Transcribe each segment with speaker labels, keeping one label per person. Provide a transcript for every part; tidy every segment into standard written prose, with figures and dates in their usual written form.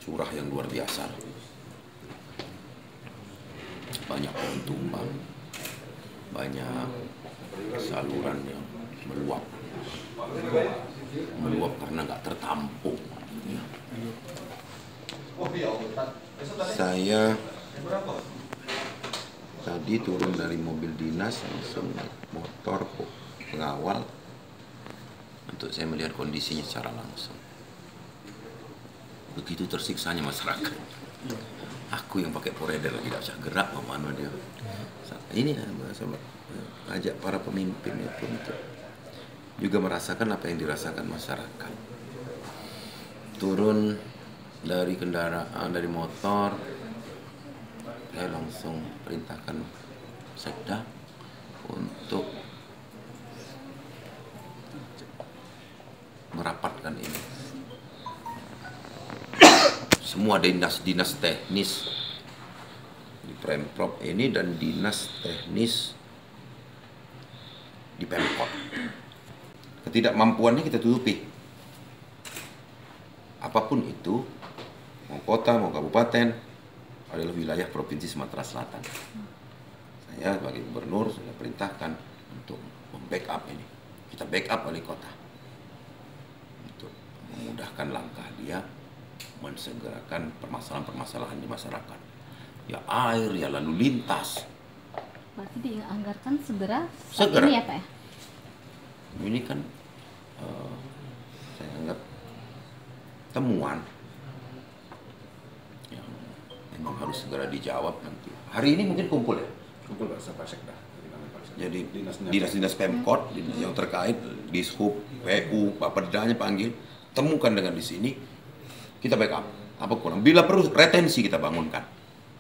Speaker 1: surah yang luar biasa. Banyak pohon tumbang, banyak saluran yang meluap karena nggak tertampung. Ya. Saya tadi turun dari mobil dinas langsung naik motor pengawal untuk saya melihat kondisinya secara langsung. Begitu tersiksanya masyarakat. Aku yang pakai poreder lagi tidak bisa gerak, mana dia. Ini sama ajak para pemimpin itu untuk juga merasakan apa yang dirasakan masyarakat. Turun dari kendaraan, dari motor, saya langsung perintahkan Sekda untuk merapatkan ini. Semua dinas teknis di Pemprov ini dan dinas teknis di Pemkot. Ketidakmampuannya kita tutupi. Apapun itu, mau kota, mau kabupaten, adalah wilayah Provinsi Sumatera Selatan. Saya sebagai gubernur sudah perintahkan untuk membackup ini. Kita backup wali kota untuk memudahkan langkah dia mensegerakan permasalahan-permasalahan di masyarakat. Ya air, ya lalu lintas.
Speaker 2: Berarti dianggarkan segera.
Speaker 1: Segera.
Speaker 2: Ini ya Pak ya?
Speaker 1: Ini kan saya anggap temuan yang memang harus segera dijawab nanti. Hari ini mungkin kumpul ya?
Speaker 3: Kumpul Pak Sekda.
Speaker 1: Jadi dinas-dinas Pemkot yang terkait, Dishub, PU, Bapedanya panggil, temukan dengan di sini, kita backup. Apa kurang? Bila perlu retensi kita bangunkan,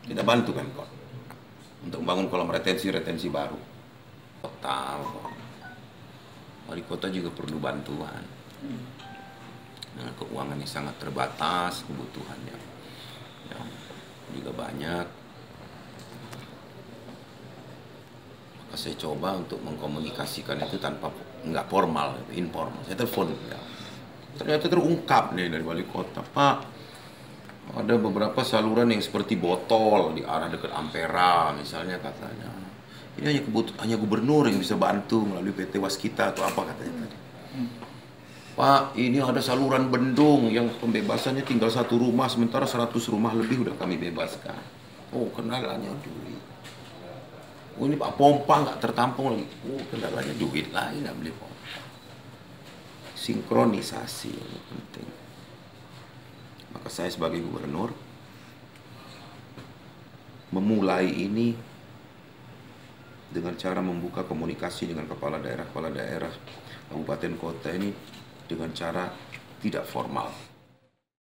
Speaker 1: kita bantu Pemkot untuk membangun kolam retensi baru. Kota, wali kota juga perlu bantuan. Dengan keuangan yang sangat terbatas, kebutuhan yang juga banyak. Maka saya coba untuk mengkomunikasikan itu tanpa nggak formal, informal. Saya telepon, ya. Ternyata terungkap nih dari wali kota, Pak, ada beberapa saluran yang seperti botol di arah dekat Ampera misalnya katanya. Ini hanya gubernur yang bisa bantu melalui PT Waskita atau apa katanya tadi. Pak, ini ada saluran bendung yang pembebasannya tinggal 1 rumah, sementara 100 rumah lebih udah kami bebaskan. Oh, kendalanya duit. Oh, ini Pak, pompa nggak tertampung lagi. Oh, kendalanya duit lagi, nggak beli pompa. Sinkronisasi yang penting. Maka saya sebagai gubernur memulai ini dengan cara membuka komunikasi dengan kepala daerah, kabupaten kota ini dengan cara tidak formal.